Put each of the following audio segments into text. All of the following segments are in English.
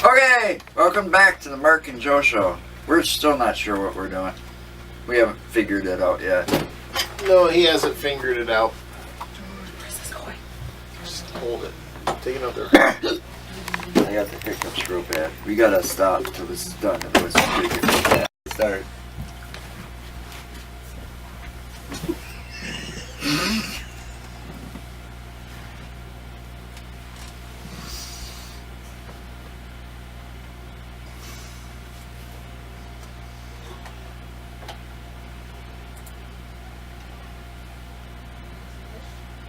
Okay, welcome back to the Mark and Joe Show. We're still not sure what we're doing. We haven't figured it out yet. No, he hasn't fingered it out. Where's this going? Just hold it. Take it out there. I got the pickup screw pad. We gotta stop until this is done. Otherwise, it's gonna get start.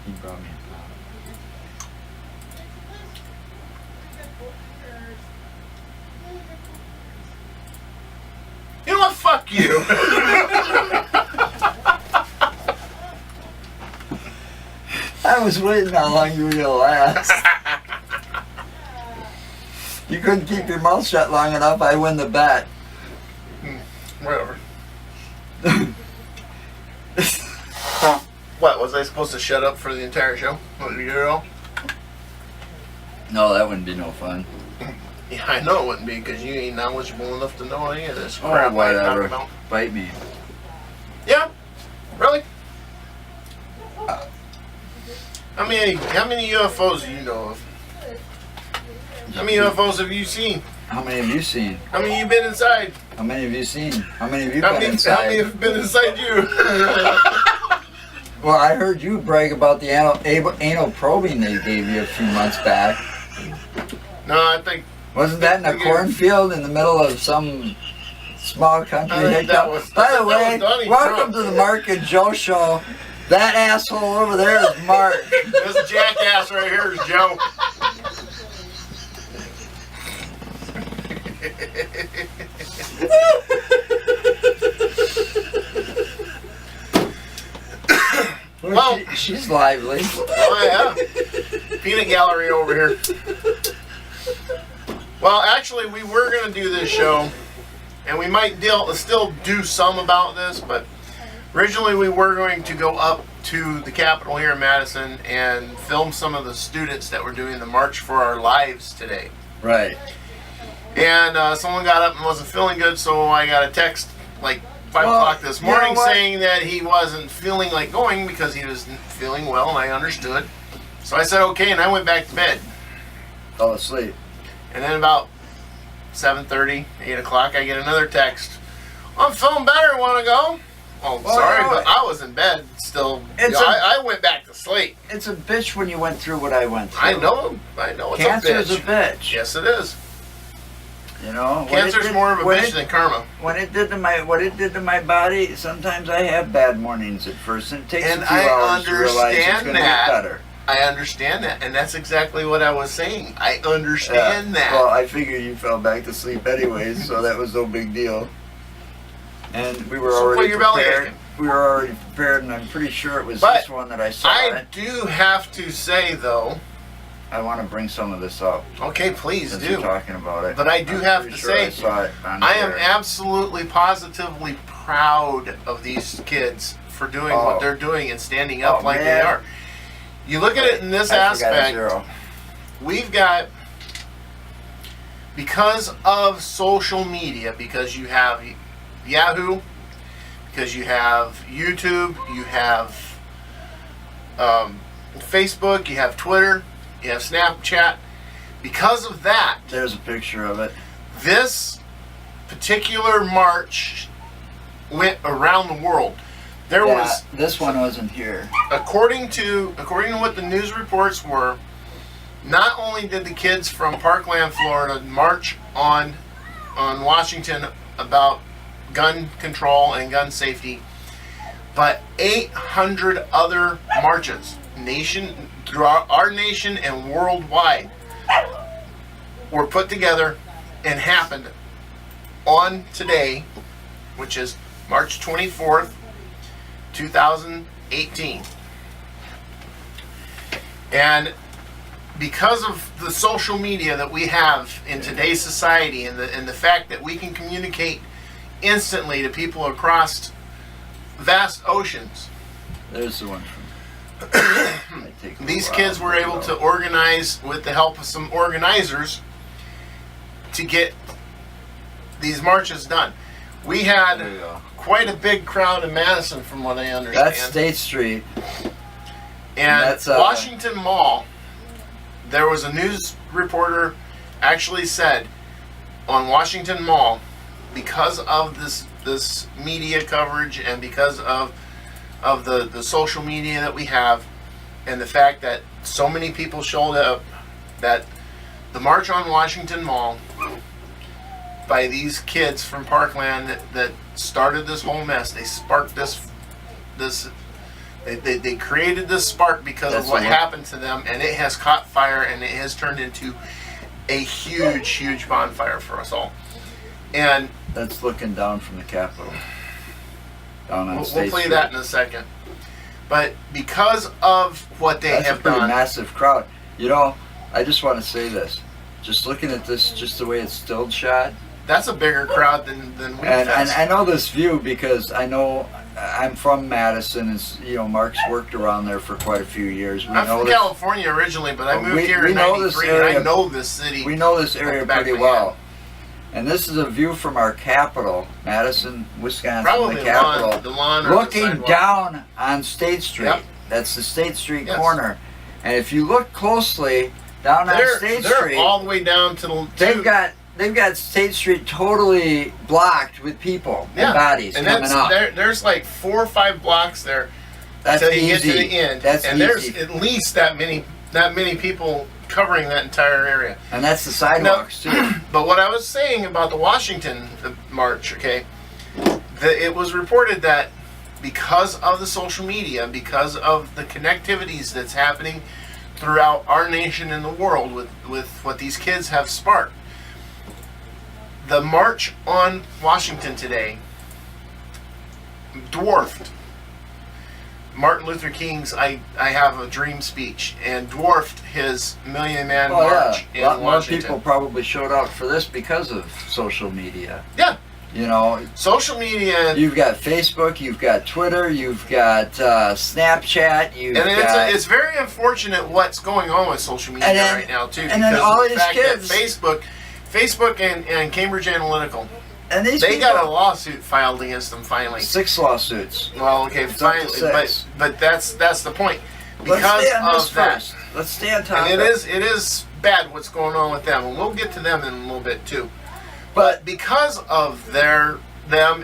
He brought me a You know what? Fuck you. I was waiting how long you were gonna last. You couldn't keep your mouth shut long enough, I win the bet. Whatever. What, was I supposed to shut up for the entire show? What, did you do it all? No, that wouldn't be no fun. Yeah, I know it wouldn't be, because you ain't knowledgeable enough to know any of this crap I'm talking about. Bite me. Yeah? Really? How many UFOs do you know of? How many UFOs have you seen? How many have you seen? How many have you been inside? How many have you seen? How many have you How been inside? many have been inside you? Well, I heard you brag about the anal probing they gave you a few months back. No, I think... Wasn't that in a cornfield in the middle of some small country? By the way, welcome to the Mark and Joe Show. That asshole over there is Mark. This jackass right here is Joe. Well, she's lively. Oh yeah, peanut gallery over here. Well, actually, we were going to do this show, and we might still do some about this, but originally we were going to go up to the Capitol here in Madison and film some of the students that were doing the March for Our Lives today. Right. And someone got up and wasn't feeling good, so I got a text like 5 o'clock this morning saying that he wasn't feeling like going because he wasn't feeling well, and I understood. So I said okay, and I went back to bed. Fell asleep. And then about 7:30, 8 o'clock, I get another text. I'm feeling better, want to go? Oh, sorry, but I was in bed still. I went back to sleep. It's a bitch when you went through what I went through. I know it's Cancer a bitch. is a bitch. Yes, it is. You know, cancer's more of a bitch than karma. What it did to my body, sometimes I have bad mornings at first, and it takes a few hours to realize it's going to get better. I understand that, and that's exactly what I was saying. I understand that. Well, I figured you fell back to sleep anyways, so that was no big deal. And we were already prepared. We were already prepared, and I'm pretty sure it was this one that I saw. I do have to say, though, I want to bring some of this up. Okay, please do. You're talking about it. But I do have to say, I am there. absolutely, positively proud of these kids for doing what they're doing and standing up like they are. You look at it in this aspect, we've got, because of social media, because you have Yahoo, because you have YouTube, you have Facebook, you have Twitter, you have Snapchat. Because of that, there's a picture of it. This particular march went around the world. This one wasn't here. According to what the news reports were, not only did the kids from Parkland, Florida, march on Washington about gun control and gun safety, but 800 other marches throughout our nation and worldwide were put together and happened on today, which is March 24th, 2018. And because of the social media that we have in today's society, and the fact that we can communicate instantly to people across vast oceans, there's the one these kids were able to organize, with the help of some organizers, to get these marches done. We had quite a big crowd in Madison, from what I understand. That's State Street. And that's Washington Mall. There was a news reporter actually said on Washington Mall, because of this media coverage and because of the social media that we have, and the fact that so many people showed up, that the March on Washington Mall by these kids from Parkland that started this whole mess. They sparked they created this spark because of what happened to them, and it has caught fire, and it has turned into a huge bonfire for us all. And that's looking down from the Capitol. Down on we'll State play Street. that in a second. But because of what they have pretty done, massive crowd. You know, I just want to say this. Just looking at this, just the way it's still shot. That's a bigger crowd than we. And I know this view because I know I'm from Madison, and you know Mark's worked around there for quite a few years. I'm from California originally, but I moved here in '93, and I know this city. We know this area pretty well. And this is a view from our capital, Madison, Wisconsin, probably the capital, the lawn looking down on State Street. Yep. That's the State Street corner. And if you look closely down on State Street, all the way down to the. They've got State Street totally blocked with people and bodies coming up. There's like 4 or 5 blocks there until you get to the end. That's and easy. There's at least that many people covering that entire area. And that's the sidewalks too. But what I was saying about the Washington March, okay, it was reported that because of the social media, because of the connectivities that's happening throughout our nation and the world with what these kids have sparked, the March on Washington today dwarfed Martin Luther King's I Have a Dream speech, and dwarfed his Million Man March in Washington. A lot more people probably showed up for this because of social media. Yeah. You know, social media. You've got Facebook, you've got Twitter, you've got Snapchat. It's very unfortunate what's going on with social media right now too. And then all these kids. Facebook and Cambridge Analytical. And they got a lawsuit filed against them finally. 6 lawsuits. Well, okay, finally, but that's the point. Because of that, let's stay on top. And it is bad what's going on with them, and we'll get to them in a little bit too. But because of them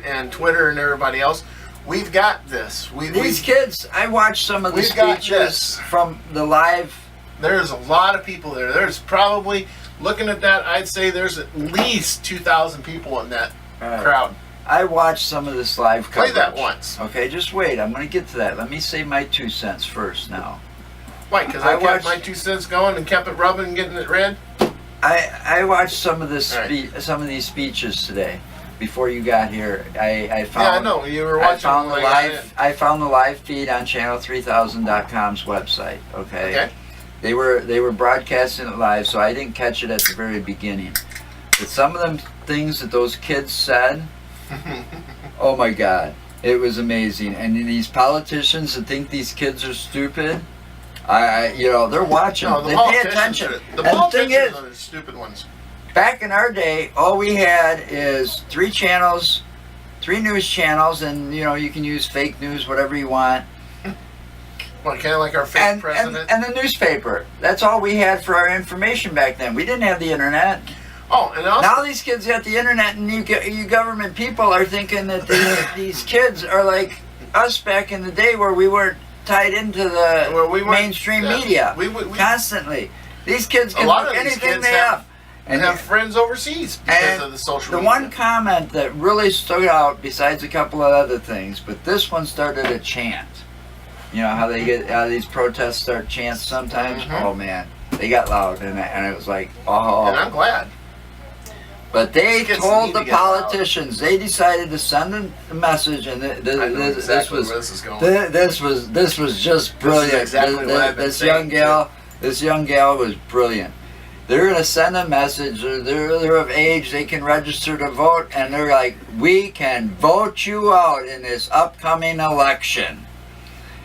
and Twitter and everybody else, we've got this. These kids, I watched some of the speeches from the live. There's a lot of people there. There's probably, looking at that, I'd say there's at least 2,000 people in that crowd. I watched some of this live coverage. Play that once. Okay, just wait. I'm going to get to that. Let me say my 2 cents first now. Why? Because I kept my 2 cents going and kept it rubbing and getting it read? I watched some of this some of these speeches today before you got here. I found. Yeah, I know you were watching. I found the live feed on channel3000.com's website. Okay. They were broadcasting it live, so I didn't catch it at the very beginning. But some of them things that those kids said, oh my God, it was amazing. And these politicians that think these kids are stupid, they're watching. They pay attention. The politicians are the stupid ones. Back in our day, all we had is 3 channels, 3 news channels, and you can use fake news, whatever you want. Well, kind of like our fake president. And the newspaper. That's all we had for our information back then. We didn't have the internet. Oh, and also, now these kids got the internet, and you government people are thinking that these kids are like us back in the day, where we weren't tied into the mainstream media constantly. These kids can look anything they have. And have friends overseas because of the social media. The one comment that really stood out, besides a couple of other things, but this one started a chant. You know how these protests start chants sometimes? Mm-hmm. Oh man, they got loud, and it was like, oh. And I'm glad. But they told the politicians, they decided to send a message, and this was just brilliant. This young gal was brilliant. They're going to send a message. They're of age. They can register to vote, and they're like, we can vote you out in this upcoming election.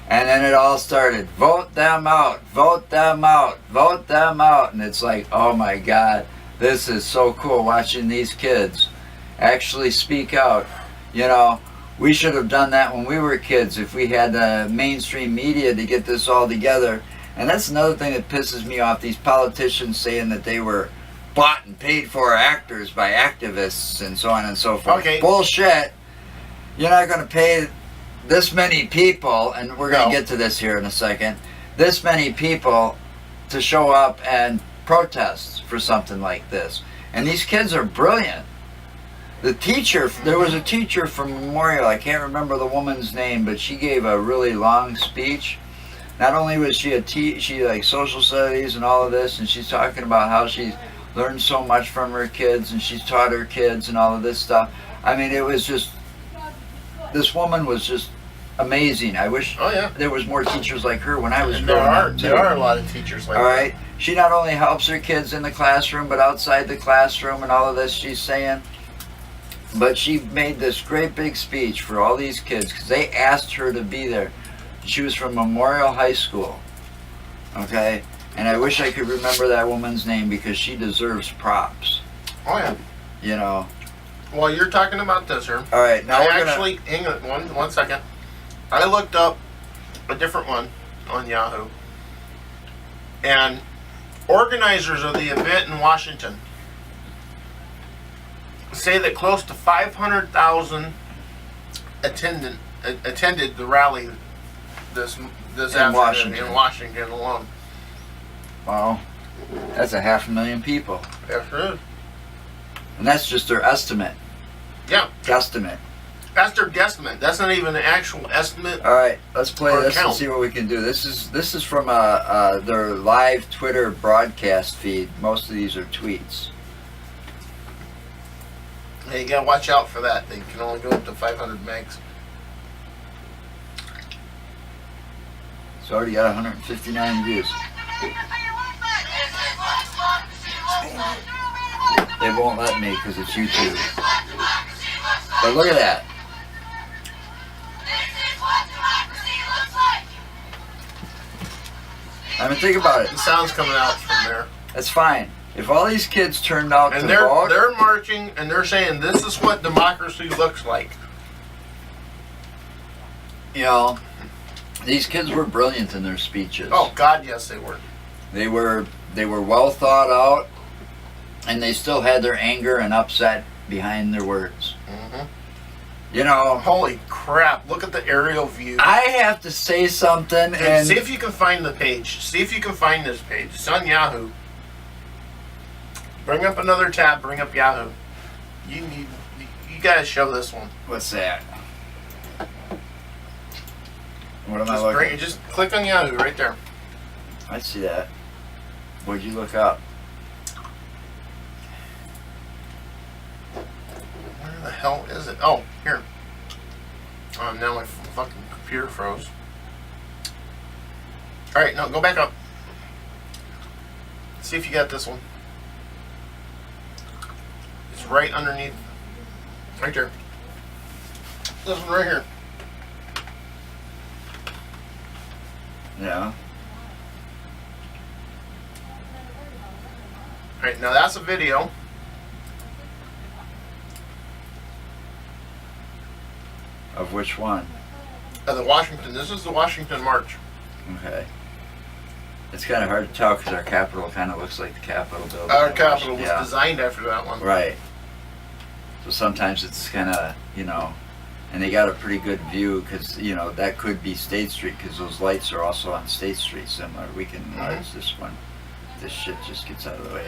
And then it all started. Vote them out. Vote them out. Vote them out. And it's like, oh my God. this is so cool watching these kids actually speak out. You know, we should have done that when we were kids if we had the mainstream media to get this all together. And that's another thing that pisses me off, these politicians saying that they were bought and paid for actors by activists and so on and so forth. Okay. Bullshit. You're not going to pay this many people, and we're going to get to this here in a second, this many people to show up and protest for something like this. And these kids are brilliant. The teacher, there was a teacher from Memorial, I can't remember the woman's name, but she gave a really long speech. Not only was she she like social studies and all of this, and she's talking about how she's learned so much from her kids, and she's taught her kids and all of this stuff. I mean, it was just, this woman was just amazing. I wish there was more teachers like her when I was growing up. There are a lot of teachers like that. All right. She not only helps her kids in the classroom, but outside the classroom and all of this she's saying. But she made this great big speech for all these kids because they asked her to be there. She was from Memorial High School. Okay? And I wish I could remember that woman's name because she deserves props. Oh, yeah. You know. Well, you're talking about this here. All right. Now hang on one second. I looked up a different one on Yahoo. And organizers of the event in Washington say that close to 500,000 attended the rally this afternoon in Washington alone. Wow. That's 500,000 people. Yes, it is. And that's just their estimate. Yeah. Guesstimate. That's their guesstimate. That's not even an actual estimate. All right, let's play this count. and see what we can do. This is from their live Twitter broadcast feed. Most of these are tweets. Hey, you gotta watch out for that. They can only go up to 500 megs. It's already got 159 views. They won't let me because it's YouTube. But look at that. I mean, think about it. The sound's coming out from there. That's fine. If all these kids turned out and to vote, they're marching and they're saying this is what democracy looks like. You know, these kids were brilliant in their speeches. Oh God, yes, they were. They were well thought out, and they still had their anger and upset behind their words. Mm-hmm. You know, holy crap! Look at the aerial view. I have to say something, and see if you can find the page. See if you can find this page. It's on Yahoo. Bring up another tab. Bring up Yahoo. You gotta show this one. What's that? What am I looking at? Just click on Yahoo right there. I see that. What'd you look up? Where the hell is it? Oh, here. Now my fucking computer froze. Alright, no, go back up. See if you got this one. It's right underneath. Right there. This one right here. Yeah. Alright, now that's a video. Of which one? Of the Washington. This is the Washington March. Okay. It's kind of hard to tell because our Capitol kind of looks like the Capitol building. Our Capitol was designed after that one. Right. So sometimes it's kind of, you know, and they got a pretty good view because, you know, that could be State Street because those lights are also on State Street similar. We can enlarge this one. This shit just gets out of the way.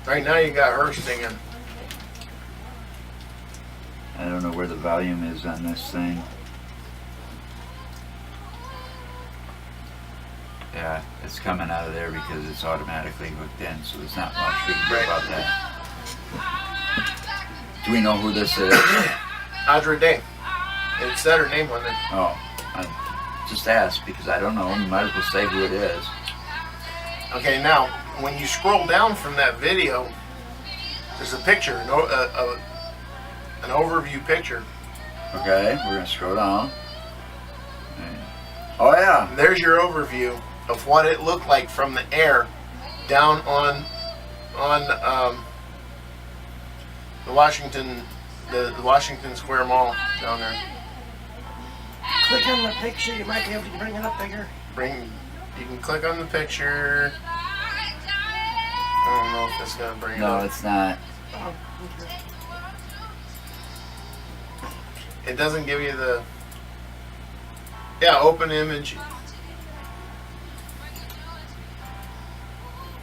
Right now you got her singing. I don't know where the volume is on this thing. Yeah, it's coming out of there because it's automatically hooked in, so there's not much we can do about that. Do we know who this is? Audrey Day. It said her name on it. Oh, I just asked because I don't know. You might as well say who it is. Okay, now, when you scroll down from that video, there's a picture, an overview picture. Okay, we're going to scroll down. Oh yeah. There's your overview of what it looked like from the air down on the Washington Square Mall down there. Click on the picture. You might be able to bring it up bigger. You can click on the picture. I don't know if it's gonna bring it up. No, it's not. Oh, okay. It doesn't give you the. Yeah, open image.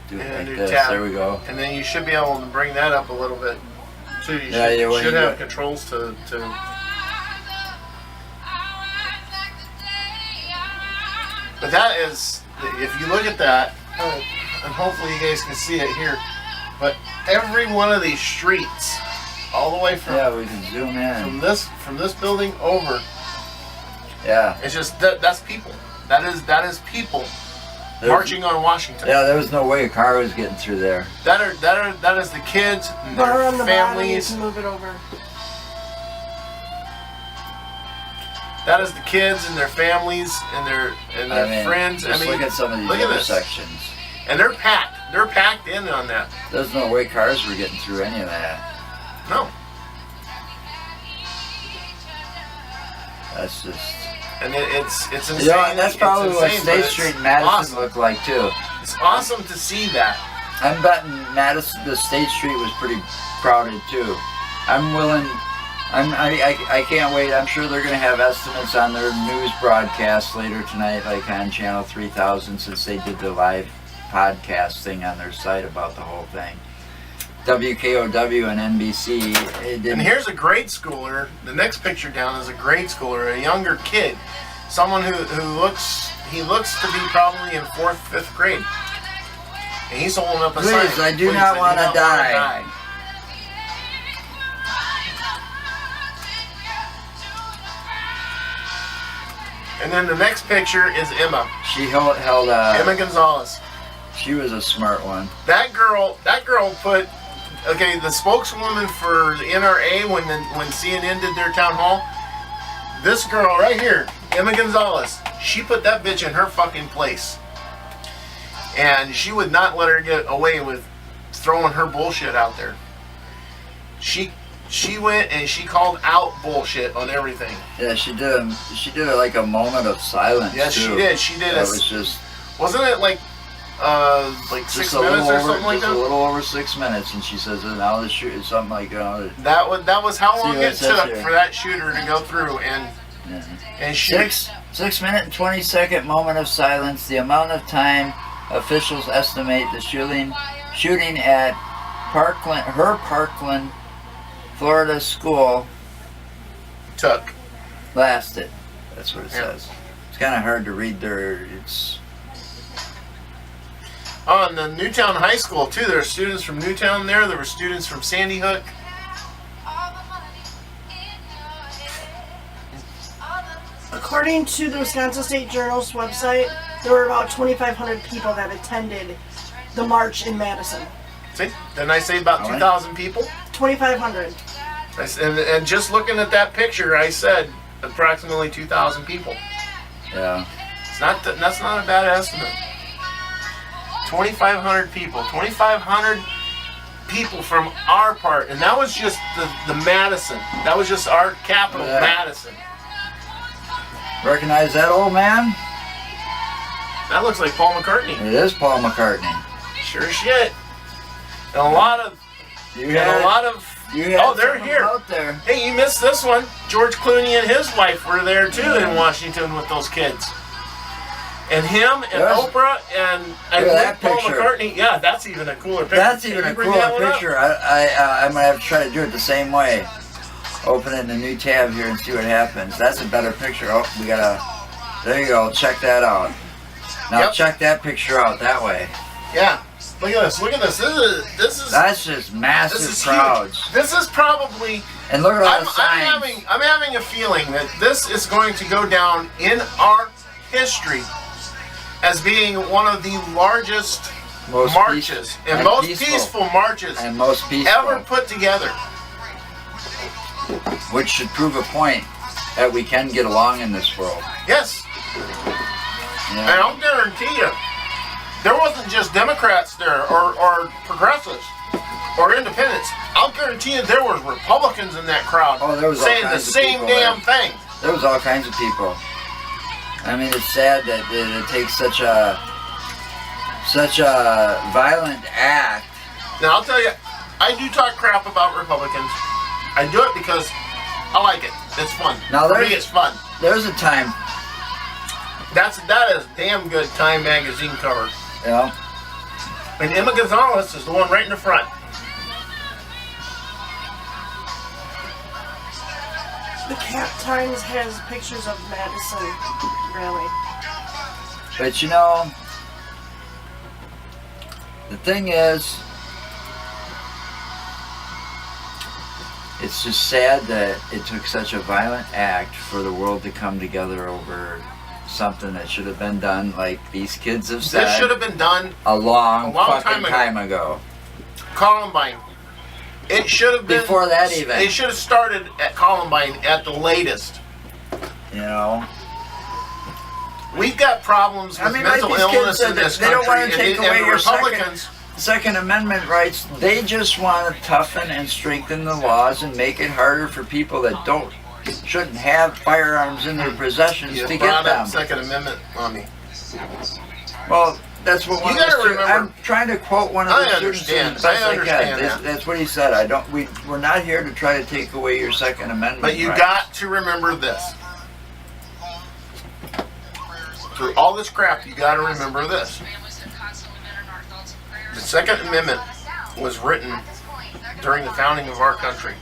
Do it And like do this. tab. There we go. And then you should be able to bring that up a little bit. So you Yeah, should, yeah, when should you have go- controls to. But that is, if you look at that, and hopefully you guys can see it here, but every one of these streets, all the way from Yeah, we can zoom in. from this building over, Yeah. it's just that's people. That is people marching on Washington. Yeah, there was no way a car was getting through there. That is the kids and Bar their on the bottom. You families. can move it over. That is the kids and their families and their friends. Just look at some of these look at this. intersections. And they're packed. They're packed in on that. There's no way cars were getting through any of that. No. That's just. And it's insane. You know, that's probably It's what insane, State but Street it's and Madison awesome. looked like too. It's awesome to see that. I'm betting Madison, the State Street was pretty crowded too. I'm willing. I can't wait. I'm sure they're going to have estimates on their news broadcast later tonight, like on Channel 3000, since they did the live podcast thing on their site about the whole thing. WKOW and NBC. And here's a grade schooler. The next picture down is a grade schooler, a younger kid, someone who looks to be probably in 4th, 5th grade. And he's holding up a sign. Please, I do not want to die. And then the next picture is Emma. She held Emma Gonzalez. She was a smart one. That girl put. Okay, the spokeswoman for the NRA when CNN did their town hall. This girl right here, Emma Gonzalez, she put that bitch in her fucking place, and she would not let her get away with throwing her bullshit out there. She went and she called out bullshit on everything. Yeah, she did like a moment of silence. Yes, too. she did. She did. That was just. Wasn't it like 6 minutes or something like that? Just a little over 6 minutes, and she says, "Now the shoot is something like." That was how long what it it says took here. for that shooter to go through and shoot. 6 minute and 20-second moment of silence. The amount of time officials estimate the shooting at Parkland, Florida school took. lasted. That's what it Yeah. says. It's kind of hard to read there. It's. Oh, and the Newtown High School too. There are students from Newtown there. There were students from Sandy Hook. According to the Wisconsin State Journal's website, there were about 2,500 people that attended the march in Madison. See? Didn't I say about 2,000 people? 2,500. And just looking at that picture, I said approximately 2,000 people. Yeah. That's not a bad estimate. 2,500 people. 2,500 people from our part, and that was just the Madison. That was just our capital, Yeah. Madison. Recognize that old man? That looks like Paul McCartney. It is Paul McCartney. Sure as shit. And a lot of. You had Oh, they're some here. out there. Hey, you missed this one. George Clooney and his wife were there too in Washington with those kids. And him and Yes. Oprah and Look at that Paul picture. McCartney. Yeah, that's even a cooler picture. That's even Can a you bring that cooler one up? picture. I'm gonna have to try to do it the same way. Open in a new tab here and see what happens. That's a better picture. Oh, we gotta. There you go. Check that out. Now Yep. check that picture out that way. Yeah. Look at this. Look at this. This is That's just massive this is crowds. huge. This is probably. And look at all the signs. I'm having a feeling that this is going to go down in our history as being one of the largest Most marches peaceful- and most peaceful marches and most peaceful, ever put together. which should prove a point that we can get along in this world. Yes. And I'll guarantee you, there wasn't just Democrats there or progressives or independents. I'll guarantee you there were Republicans in that crowd saying the same damn thing. There was all kinds of people. I mean, it's sad that it takes such a violent act. Now, I'll tell you, I do talk crap about Republicans. I do it because I like it. It's fun. Now, for me, it's fun. There's a time. That is damn good Time magazine cover. Yeah. And Emma Gonzalez is the one right in the front. The Cap Times has pictures of Madison rally. But you know, the thing is, it's just sad that it took such a violent act for the world to come together over something that should have been done, like these kids have said. This should have been done a long fucking time ago. Columbine. It should have been before that even. It should have started at Columbine at the latest. You know. We've got problems with mental like illness in this country. They don't want to take away your Republicans. Second Amendment rights. They just want to toughen and strengthen the laws and make it harder for people that shouldn't have firearms in their possessions to get them. Second Amendment on me. Well, that's what you gotta remember. I'm trying to quote one of the students as best I can. That's what he said. We're not here to try to take away your Second Amendment. But you got to remember this. Through all this crap, you got to remember this. The Second Amendment was written during the founding of our country,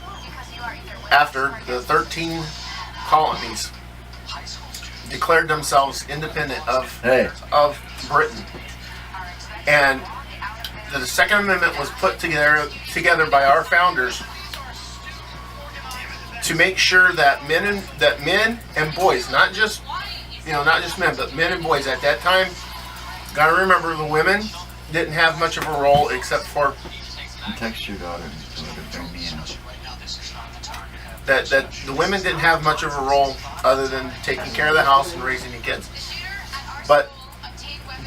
after the 13 colonies declared themselves independent of Britain. And the Second Amendment was put together by our founders to make sure that men and boys, not just men, but men and boys at that time. Got to remember, the women didn't have much of a role except for text your daughter. That the women didn't have much of a role other than taking care of the house and raising the kids. But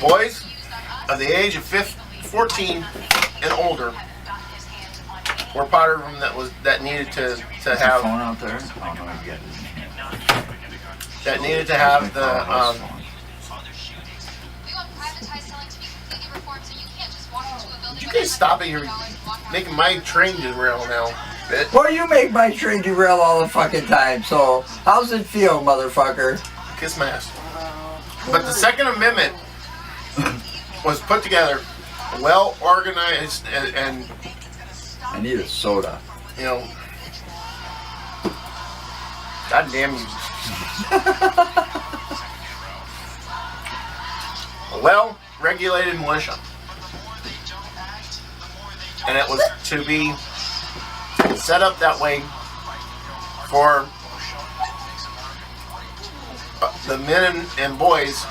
boys of the age of 14 and older were part of them that needed to have phone out there. Oh no, you got it. That needed to have the you guys stop it, you're making my train derail now. Well, you make my train derail all the fucking time, so how's it feel, motherfucker? Kiss my ass. But the Second Amendment was put together, well organized, and I need a soda. You know, God damn you. A well-regulated militia. And it was to be set up that way for the men and boys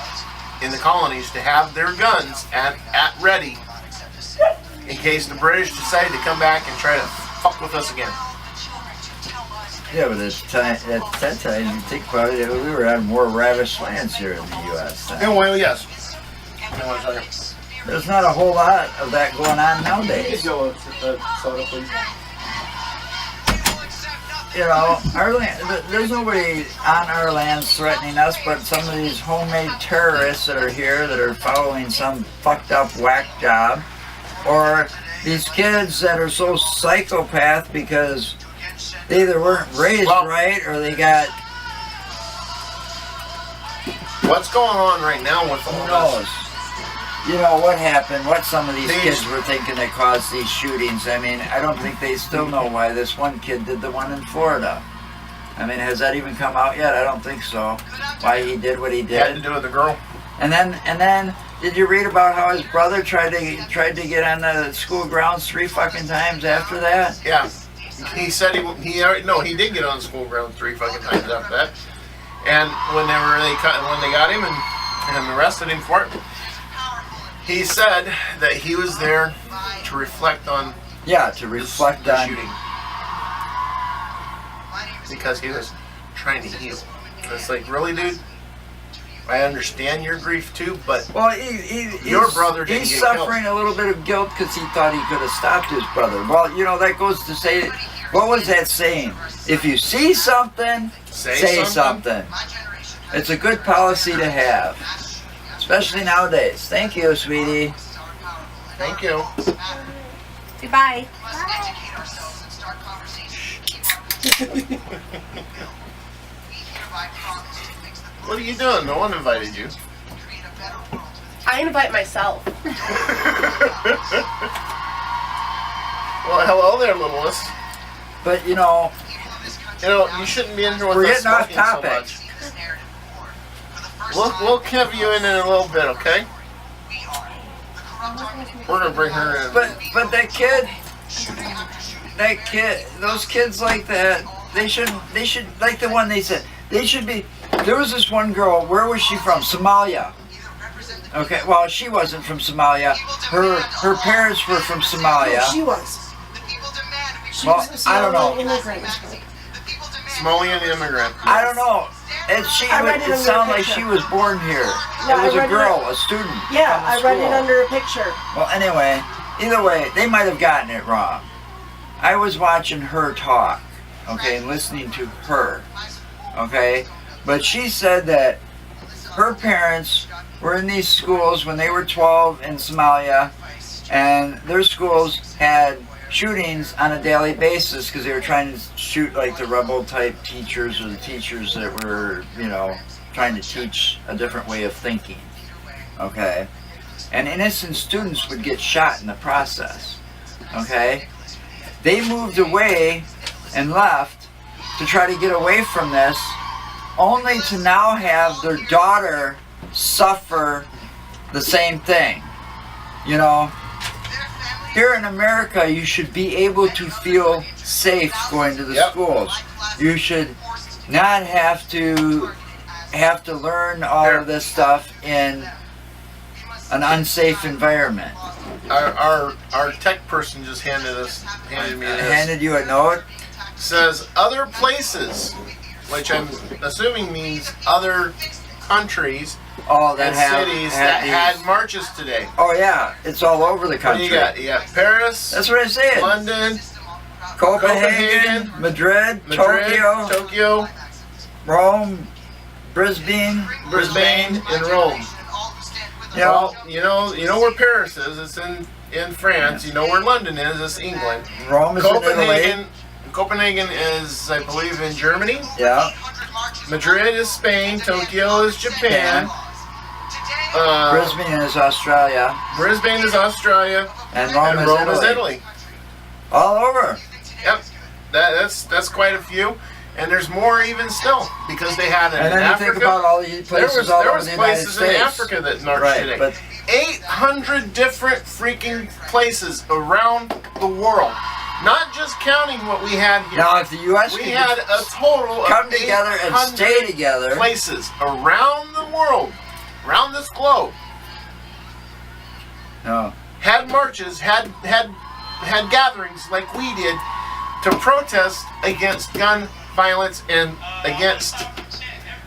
in the colonies to have their guns at ready in case the British decided to come back and try to fuck with us again. Yeah, but at that time, you think about it, we were on more ravished lands here in the U.S. Well, yes. There's not a whole lot of that going on nowadays. You know, our land, there's nobody on our lands threatening us, but some of these homemade terrorists that are here that are following some fucked up whack job, or these kids that are so psychopath because they either weren't raised right or they got... What's going on right now with all this? You know, what happened, what some of these kids were thinking that caused these shootings. I mean, I don't think they still know why this one kid did the one in Florida. I mean, has that even come out yet? I don't think so. Why he did what he did. Had to do with the girl. And then, did you read about how his brother tried to get on the school grounds 3 fucking times after that? Yeah. He said he did get on the school grounds 3 fucking times after that. And when they got him and arrested him for it, he said that he was there to reflect on the shooting, because he was trying to heal. And it's like, really, dude? I understand your grief too, but well, your brother didn't he's get suffering killed. a little bit of guilt because he thought he could have stopped his brother. Well, you know, that goes to say, what was that saying? If you see something, say something. It's a good policy to have, especially nowadays. Thank you, sweetie. Thank you. Goodbye. What are you doing? No one invited you. I invite myself. Well, hello there, littlest. But you know, You shouldn't be in here with we're us getting off smoking so topic. much. We'll have you in a little bit, okay? We're gonna bring her in. But that kid, those kids like that, they should like the one they said they should be. There was this one girl. Where was she from? Somalia. Okay, well, she wasn't from Somalia. Her parents were from Somalia. She was. She Well, was a I don't know. Somalian immigrant. Somalian immigrant. I don't know. And she I read would it under sound a like picture. she was born here. Yeah, It was I a read girl, it. a student. Yeah, from the I read it school. under a picture. Well, anyway, either way, they might have gotten it wrong. I was watching her talk, okay, and listening to her, okay? But she said that her parents were in these schools when they were 12 in Somalia, and their schools had shootings on a daily basis because they were trying to shoot like the rebel type teachers or the teachers that were, trying to teach a different way of thinking, okay? And innocent students would get shot in the process, okay? They moved away and left to try to get away from this, only to now have their daughter suffer the same thing. Here in America, you should be able to feel safe going to the schools. You should not have to learn all of this stuff in an unsafe environment. Our tech person just handed me this. Handed you a note. Says other places, which I'm assuming means other countries Oh, that and have cities that these- had marches today. Oh yeah, it's all over the What do country. you got? You got Paris, That's what I said. London, Copenhagen, Madrid, Tokyo, Rome, Brisbane, Brisbane, and Rome. You know, You know where Paris is. It's in France. You know where London is. It's England. Rome is in Italy. Copenhagen is, I believe, in Germany. Yeah. Madrid is Spain. Tokyo is Japan. Brisbane is Australia. Brisbane is Australia. And Rome, is is Italy. All over. Yep. That's quite a few. And there's more even still because they had it And in then you Africa. think about all these places all there over was the United places States. in Africa that marched Right, today. but 800 different freaking places around the world. Not just counting what we had here. now if the U.S. We could had a total of come together and 800 stay together, places around the world, around this globe, no. had marches, had gatherings like we did to protest against gun violence and against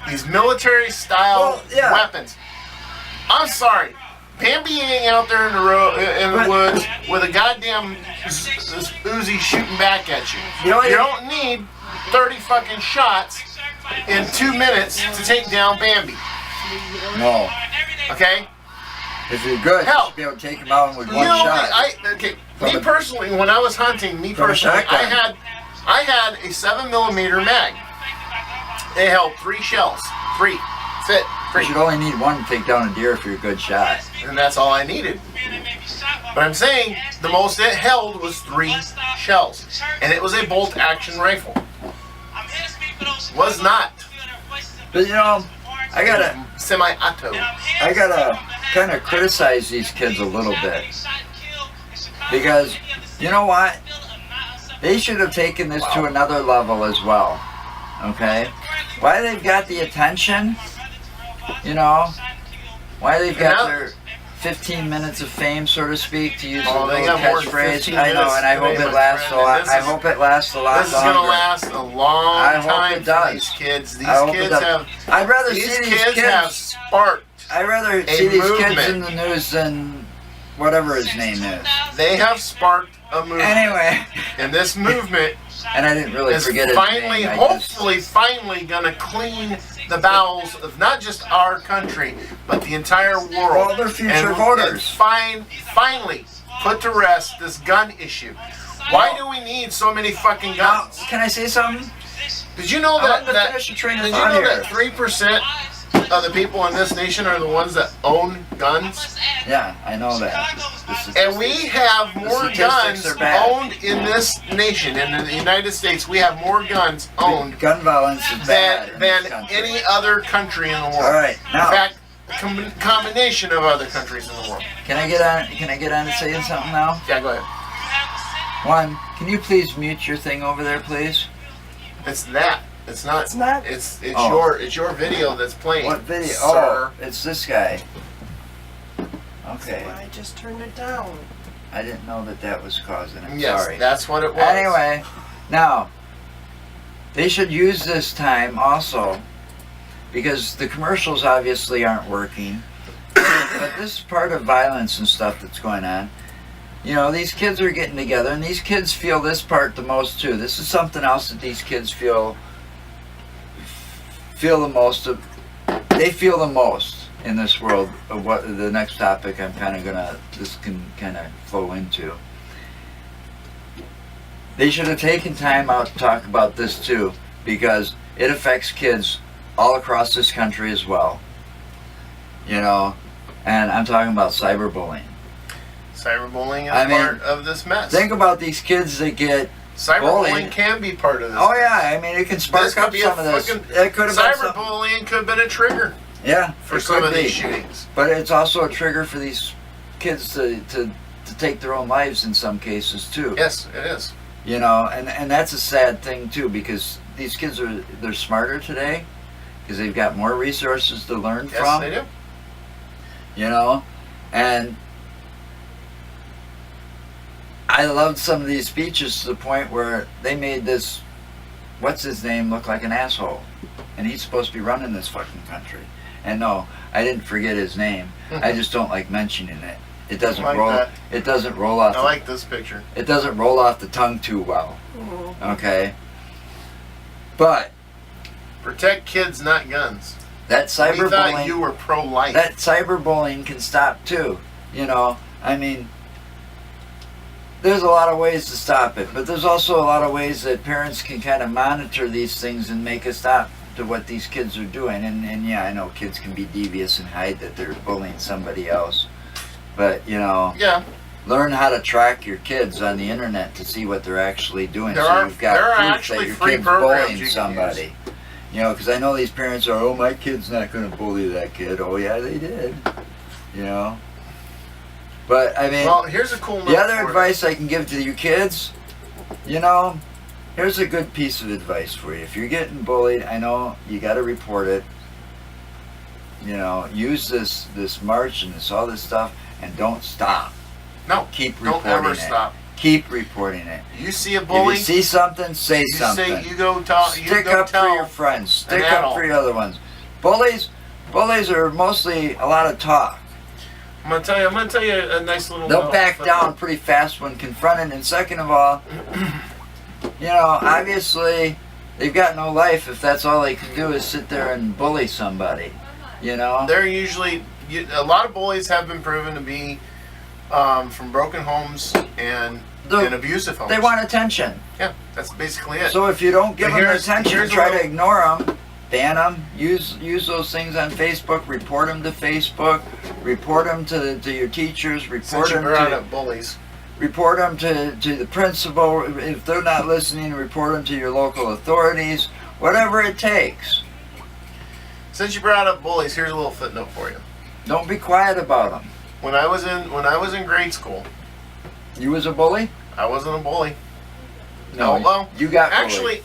these military-style weapons. I'm sorry, Bambi ain't out there in the woods with a goddamn Uzi shooting back at you. You don't need 30 fucking shots in 2 minutes to take down Bambi. No. Okay? If you're good, you Hell, should be able to take them out with one You know, shot. me personally, when I was hunting, I had a 7mm mag. It held 3 shells. 3. That's it. You should only need one to take down a deer if you're a good shot. And that's all I needed. But I'm saying the most it held was 3 shells. And it was a bolt action rifle. Was not But I gotta semi-auto. kind of criticize these kids a little bit. Because, you know what? They should have taken this to another level as well. Okay? Why they've got the attention, why they've got their 15 minutes of fame, so to speak, to use a Oh, they little got more than catchphrase. 15 I know, minutes and I hope today, it my lasts a friend, lot. and I hope it lasts a lot This is longer. gonna last a long I hope time it for does. these kids. These I hope it kids does. have. I'd rather These see these kids have sparked. I'd rather a see these kids movement. in the news than whatever his name is. They have sparked a movement. Anyway, And this movement and I didn't really is forget his finally, name. hopefully, finally gonna clean the bowels of not just our country, but the entire world. All their future voters. And finally put to rest this gun issue. Why do we need so many fucking Now, guns? can I say something? Did you know I'm that? gonna finish the train of Did you thought know here. that 3% of the people in this nation are the ones that own guns? Yeah, I know that. And we have more statistics guns are bad. owned in this nation, in the United States. We have more guns owned Gun violence is bad in than this country. any other country in the world. All right, now In fact, a combination of other countries in the world. can I get on? Can I get on to saying something now? Yeah, go ahead. One, can you please mute your thing over there, please? It's that. It's not. It's not? It's Oh. your video that's playing. What video? Sir. Oh, it's this guy. Okay, I just turned it down. I didn't know that was causing it. Yes, Sorry. that's what it was. Anyway, now they should use this time also because the commercials obviously aren't working. But this is part of violence and stuff that's going on. You know, these kids are getting together, and these kids feel this part the most too. This is something else that these kids feel the most of. They feel the most in this world of what the next topic I'm kind of gonna. This can kind of flow into. They should have taken time out to talk about this too, because it affects kids all across this country as well. You know, and I'm talking about cyberbullying. Cyberbullying is I mean, part of this mess. Think about these kids that get Cyberbullying bullied. can be part of this. Oh mess. yeah, I mean it can spark This could up be some a of this. fucking- It could have been something. Cyberbullying could have been a trigger Yeah, for it some could of these be. shootings. But it's also a trigger for these kids to take their own lives in some cases too. Yes, it is. You know, and that's a sad thing too, because these kids they're smarter today because they've got more resources to learn Yes, from. they do. You know, and I loved some of these speeches to the point where they made this what's his name look like an asshole, and he's supposed to be running this fucking country. And no, I didn't forget his name. I just don't like mentioning it. It doesn't I like roll. that. It doesn't roll off. I like this picture. It doesn't roll off the tongue too well. Mhm. Okay. But Protect kids, not guns. that We thought cyberbullying, you were pro-life. that cyberbullying can stop too. You know, I mean, there's a lot of ways to stop it, but there's also a lot of ways that parents can kind of monitor these things and make a stop to what these kids are doing. And yeah, I know kids can be devious and hide that they're bullying somebody else, but you know, yeah. learn how to track your kids on the internet to see what they're actually doing. There So are- you've got there are proof actually that your free kid's programs bullying you can somebody. You know, because I know these parents are, oh, my kid's not going to bully that kid. Oh, yeah, they did. You know? But, I mean, Well, here's a cool note the other for advice I can give to your kids, you know, here's a good piece of advice for you. If you're getting bullied, I know you got to report it. You know, use this march and all this stuff, and don't stop. No, Keep don't reporting ever it. stop. Keep reporting it. You see a If bully, you see something, say you something. say you go tell. You Stick go up tell. for your friends. Stick an up for your other ones. Bullies are mostly a lot of talk. I'm gonna tell you a nice little. They'll note. back down pretty fast when confronted. And second of all, you know, obviously they've got no life if that's all they can do is sit there and bully somebody. You know. They're usually a lot of bullies have been proven to be from broken homes and abusive homes. They want attention. Yeah, that's basically it. So if you don't give But them here's- attention, here's a try to little- ignore them, ban them, use those things on Facebook, report them to Facebook, report them to your teachers, report Since you them brought to up bullies, to the principal. If they're not listening, report them to your local authorities. Whatever it takes. since you brought up bullies, here's a little footnote for you. Don't be quiet about them. When I was in grade school, You was a bully? I wasn't a bully. No, well, you got bullied. actually,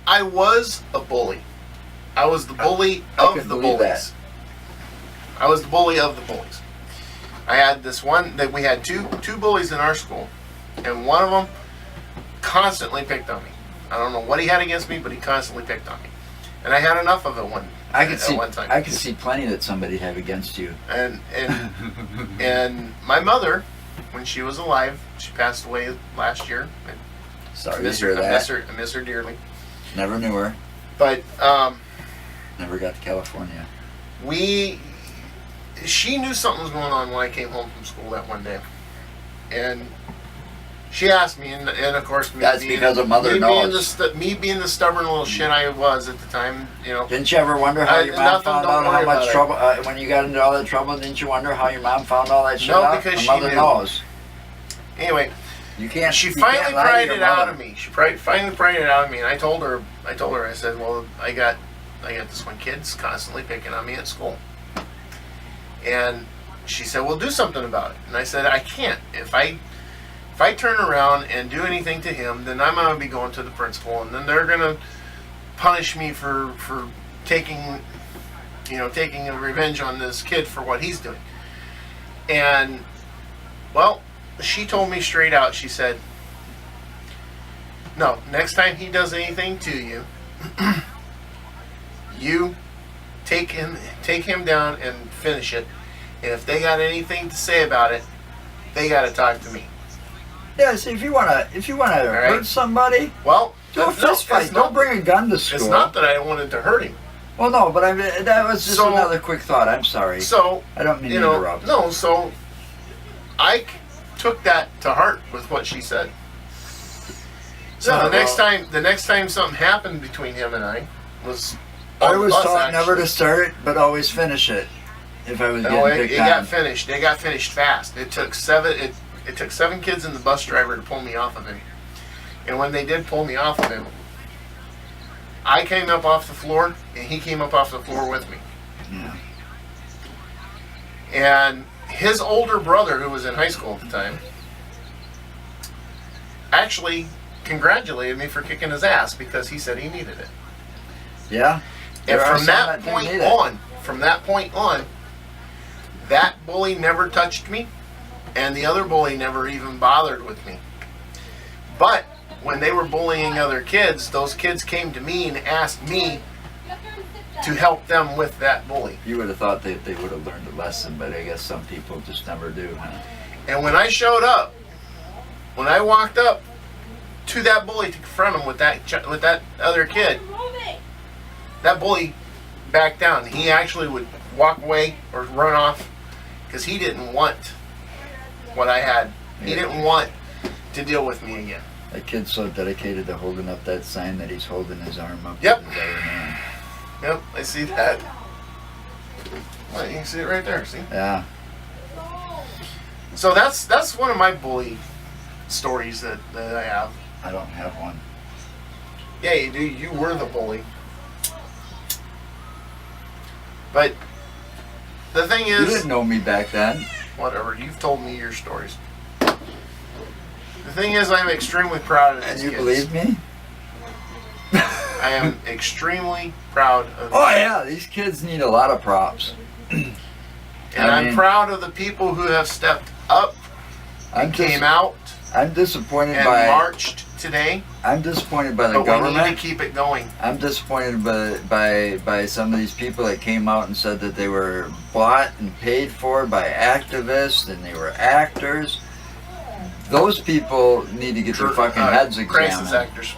I was a bully. I was the bully I of could the believe bullies. I was the bully of the bullies. I had this one that we had two bullies in our school, and one of them constantly picked on me. I don't know what he had against me, but he constantly picked on me, and I had enough of it one time. I could see plenty that somebody had against you. And my mother, when she was alive, she passed away last year. Sorry I miss to hear that. I miss her dearly. Never knew her. But Never got to California. She knew something was going on when I came home from school that one day, and she asked me, and of course, because a mother knows. Me being the stubborn little shit I was at the time, you know. Didn't you ever wonder how your mom found out how much trouble when you got into all that trouble? Didn't you wonder how your mom found all that shit out? No, because a mother knows. Anyway, you can't. She finally pried it out of me. She finally pried it out of me, and I told her, I said, well, I got this one kid's constantly picking on me at school. And she said, well, do something about it. And I said, I can't. If I turn around and do anything to him, then I'm going to be going to the principal, and then they're going to punish me for taking a revenge on this kid for what he's doing. And, well, she told me straight out, she said, no, next time he does anything to you, you take him down and finish it. And if they got anything to say about it, they got to talk to me. Yeah, see, if you wanna hurt somebody, well, do a fist fight. Don't bring a gun to school. It's not that I wanted to hurt him. Well, no, but that was just another quick thought. I'm sorry. So I don't mean to interrupt. No, so I took that to heart with what she said. So the next time something happened between him and I was. I was taught never to start it, but always finish it. If I was getting picked on. got finished. It got finished fast. It took seven kids and the bus driver to pull me off of him. And when they did pull me off of him, I came up off the floor, and he came up off the floor with me. Yeah. And his older brother, who was in high school at the time, actually congratulated me for kicking his ass because he said he needed it. Yeah. And from that point on, that bully never touched me, and the other bully never even bothered with me. But when they were bullying other kids, those kids came to me and asked me to help them with that bully. You would have thought that they would have learned a lesson, but I guess some people just never do, huh? And when I showed up, when I walked up to that bully to confront him with that other kid, that bully backed down. He actually would walk away or run off because he didn't want what I had. He didn't want to deal with me again. That kid's so dedicated to holding up that sign that he's holding his arm up Yep. with his other hand. Yep, I see that. Well, you can see it right there, see? Yeah. So that's one of my bully stories that I have. I don't have one. Yeah, you do. You were the bully. But the thing is... You didn't know me back then. Whatever, you've told me your stories. The thing is, I'm extremely proud of these kids. And you believe me? I am extremely proud of Oh yeah, these kids need a lot of props. And I'm proud of the people who have stepped up and came out I'm disappointed and marched today. I'm disappointed by the but government. We need to keep it going. I'm disappointed by some of these people that came out and said that they were bought and paid for by activists and they were actors. Those people need to get their fucking heads examined. Crisis actors.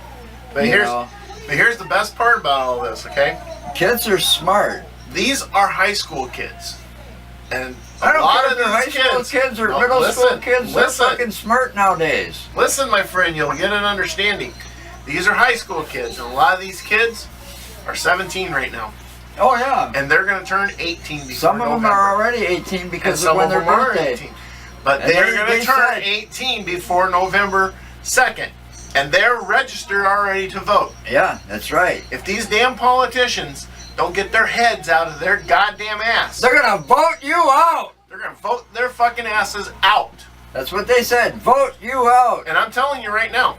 But here's the best part about all this, okay? Kids are smart. These are high school kids. And I don't care if they're high school kids or middle school kids. They're fucking smart nowadays. Listen, my friend, you'll get an understanding. These are high school kids, and a lot of these kids are 17 right now. Oh yeah. And they're going to turn 18 before Some of them are already 18 because of when their birthday. But they're going to turn 18 before November 2nd. And they're registered already to vote. Yeah, that's right. If these damn politicians don't get their heads out of their goddamn ass, they're going to vote you out. They're going to vote their fucking asses out. That's what they said. Vote you out. And I'm telling you right now,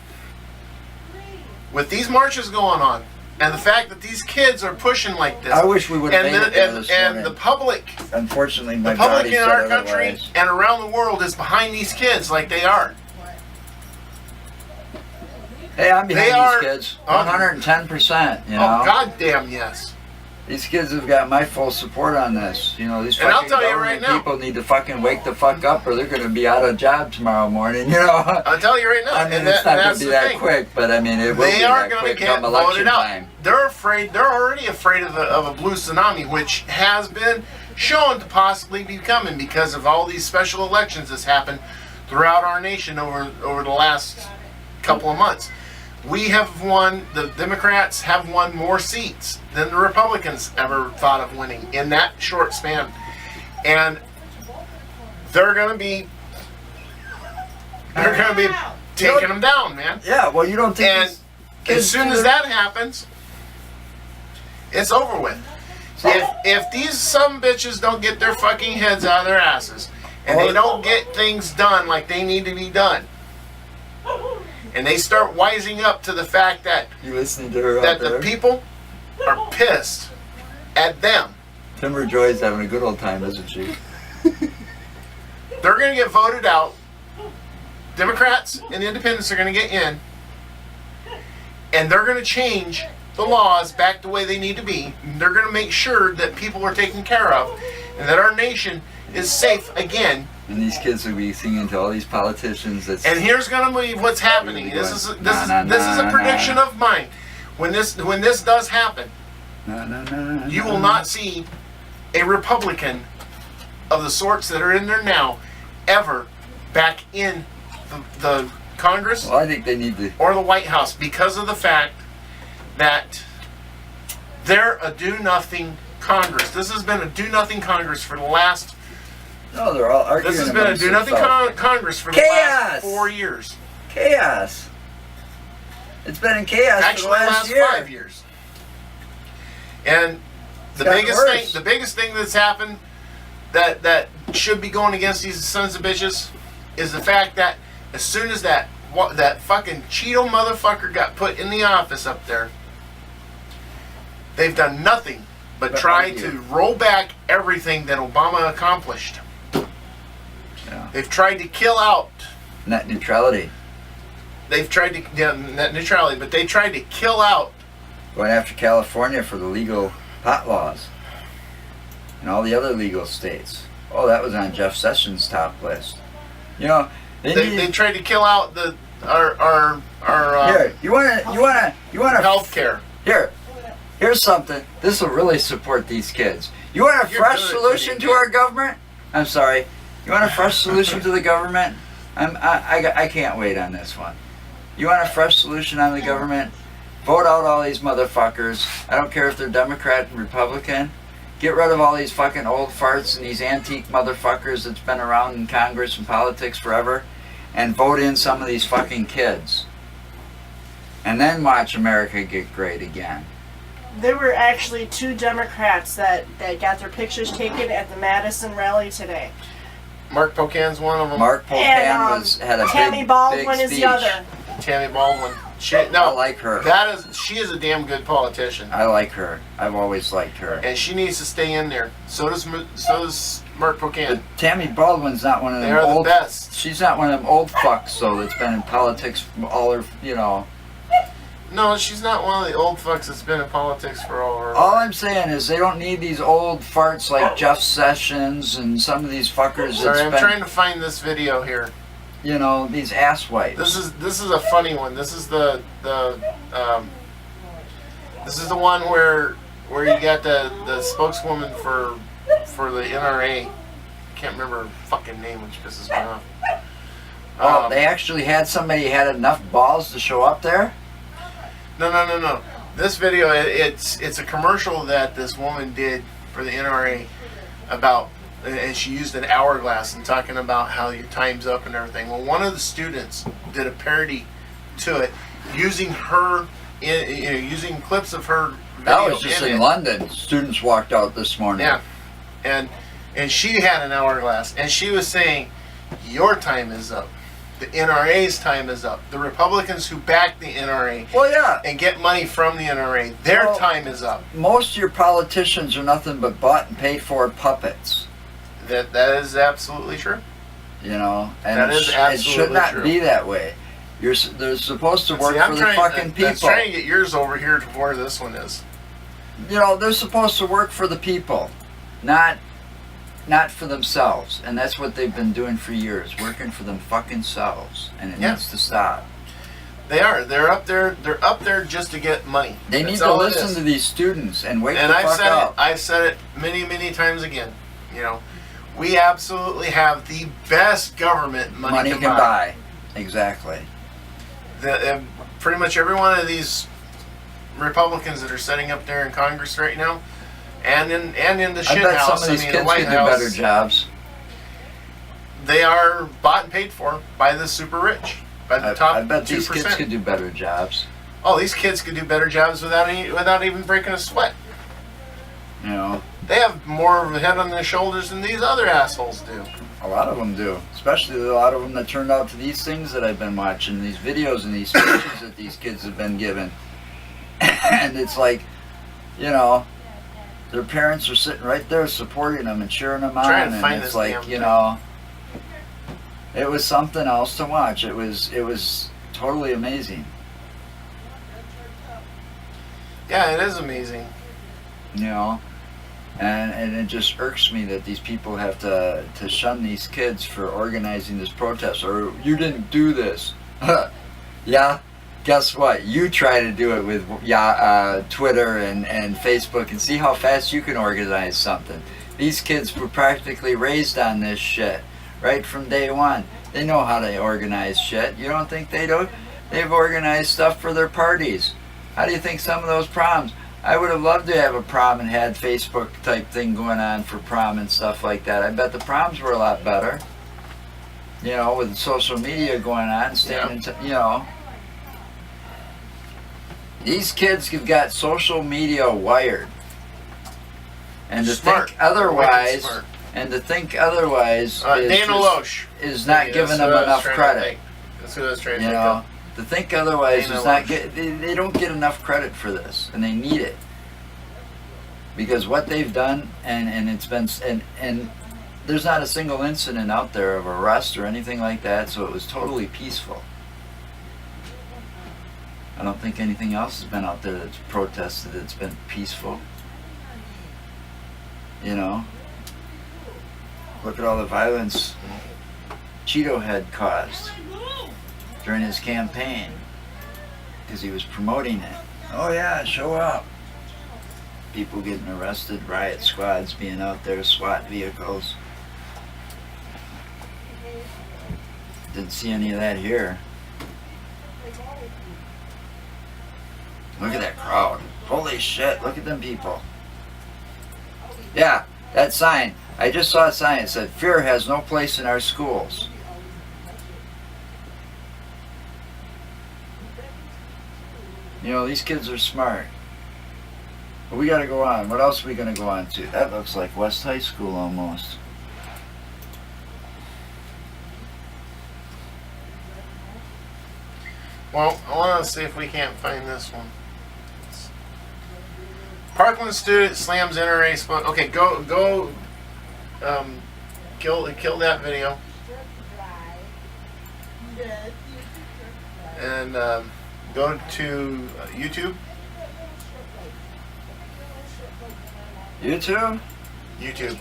with these marches going on, And the fact that these kids are pushing like this. I wish we would have and made the, it there and, this and morning. the public, Unfortunately, my the public body in said our country otherwise. and around the world is behind these kids like they are. Hey, I'm They behind are- these kids. 110%. You know, Oh, goddamn yes. these kids have got my full support on this. You know, these And I'll fucking tell you government right now- people need to fucking wake the fuck up, or they're going to be out of job tomorrow morning. You know, I'll tell you right now. I mean, and it's not going that's to be the that thing. quick, but I mean, it will They be are that going to quick get come election voted out. time. They're afraid. They're already afraid of a blue tsunami, which has been shown to possibly be coming because of all these special elections that's happened throughout our nation over the last couple of months. We have won. The Democrats have won more seats than the Republicans ever thought of winning in that short span, and they're going to be taking them down, man. Yeah, well, you don't think And these kids as soon do as that? that happens, it's over with. If these some bitches don't get their fucking heads out of their asses and they don't get things done like they need to be done, and they start wising up to the fact that You listening to her that out the there? people are pissed at them, Timber Joy's having a good old time, isn't she? they're going to get voted out. Democrats and independents are going to get in, and they're going to change the laws back the way they need to be. They're going to make sure that people are taken care of and that our nation is safe again. And these kids will be singing to all these politicians. That's And here's going to be what's happening. Here we This go. is this Nah, is this is a nah, prediction nah. of mine. When this does happen, you will not see a Republican of the sorts that are in there now ever back in the Congress Well, I think they need to. or the White House because of the fact that they're a do-nothing Congress. This has been a do-nothing Congress for the last. No, they're all arguing. This has been a amongst do-nothing themselves. Congress for the Chaos! last 4 years. Chaos. It's been in chaos Actually, for the last year. 5 years. And the gotten biggest worse. thing that's happened that should be going against these sons of bitches is the fact that as soon as that fucking Cheeto motherfucker got put in the office up there, they've done nothing but try argue. to roll back everything that Obama accomplished. Yeah. They've tried to kill out. Net neutrality. They've tried to net neutrality, but they tried to kill out. Going after California for the legal pot laws. And all the other legal states. Oh, that was on Jeff Sessions' top list. You know, They tried to kill out our here, you wanna health care. Here's something. This will really support these kids. You want a You're fresh good, solution buddy. to our government? I'm sorry. You want a fresh solution to the government? I can't wait on this one. You want a fresh solution on the government? Vote out all these motherfuckers. I don't care if they're Democrat and Republican. Get rid of all these fucking old farts and these antique motherfuckers that's been around in Congress and politics forever, and vote in some of these fucking kids. And then watch America get great again. There were actually 2 Democrats that got their pictures taken at the Madison rally today. Mark Pocan's one of them. Mark Pocan And had a Tammy big, Baldwin big is speech. the other. Tammy Baldwin. I like her. She is a damn good politician, I like her. I've always liked her. and she needs to stay in there. So does Mark Pocan. But Tammy Baldwin's not one of They them are the old. best. She's not one of them old fucks, though. That's been in politics all her, you know. No, she's not one of the old fucks that's been in politics for all her. All I'm saying is they don't need these old farts like Jeff Sessions and some of these fuckers Sorry, that's I'm been, trying to find this video here. you know, these asswipes. This is a funny one. This is the one where you got the spokeswoman for the NRA. I can't remember her fucking name, which pisses me off. Oh, they actually had somebody who had enough balls to show up there? No. This video, it's a commercial that this woman did for the NRA about, and she used an hourglass and talking about how your time's up and everything. Well, one of the students did a parody to it using her, using clips of her video. That was just in it. London. Students walked out this morning. Yeah, and she had an hourglass, and she was saying, "Your time is up." The NRA's time is up. The Republicans who back the NRA Well, yeah. and get money from the NRA, their Well, time is up. Most of your politicians are nothing but bought and paid for puppets. That is absolutely true. You know, and That is it absolutely should not true. be that way. They're supposed to work See, for the fucking people. I'm trying to get yours over here to where this one is. You know, they're supposed to work for the people, not for themselves. And that's what they've been doing for years, working for them fucking selves. And it needs to stop. They are. They're up there. They're up there just to get money. They That's need to all it listen is. to these students and wake And the I've fuck said up. it. I've said it many, many times again. You know, we absolutely have the best government money Money can buy. Exactly. Pretty much every one of these Republicans that are sitting up there in Congress right now, and in the I shit bet house, some of these the kids White could do House, better jobs. they are bought and paid for by the super rich, by the top I bet 2%. these kids could do better jobs. Oh, these kids could do better jobs without even breaking a sweat. You know, They have more of a head on their shoulders than these other assholes do. a lot of them do. Especially a lot of them that turned out to these things that I've been watching, these videos and these speeches that these kids have been given. And it's like, you know, their parents are sitting right there supporting them and cheering them on. Trying to And find it's this like, damn you thing. know, it was something else to watch. It was totally amazing. Yeah, it is amazing. You know, and it just irks me that these people have to shun these kids for organizing this protest, or you didn't do this. Yeah, guess what? You try to do it with Twitter and Facebook and see how fast you can organize something. These kids were practically raised on this shit right from day one. They know how to organize shit. You don't think they do? They've organized stuff for their parties. How do you think some of those proms? I would have loved to have a prom and had Facebook type thing going on for prom and stuff like that. I bet the proms were a lot better. You know, with social media going on, you know. These kids have got social media wired. And to Smart. think otherwise, Smart. Dana Loesch is not giving them enough credit. That's what I was trying to You think know, of. to think otherwise Dana is not Loesch. they don't get enough credit for this, and they need it because what they've done, and it's been and there's not a single incident out there of arrest or anything like that, so it was totally peaceful. I don't think anything else has been out there that's protested that's been peaceful. You know, look at all the violence Cheeto had caused during his campaign because he was promoting it. Oh yeah, show up. People getting arrested, riot squads being out there, SWAT vehicles. Didn't see any of that here. Look at that crowd. Holy shit, look at them people. Yeah, that sign. I just saw a sign that said, "Fear has no place in our schools." You know, these kids are smart. But we gotta go on. What else are we gonna go on to? That looks like West High School almost. Well, I want to see if we can't find this one. Parkland student slams NRA spot. Okay, go. Kill that video. And go to YouTube. YouTube? YouTube.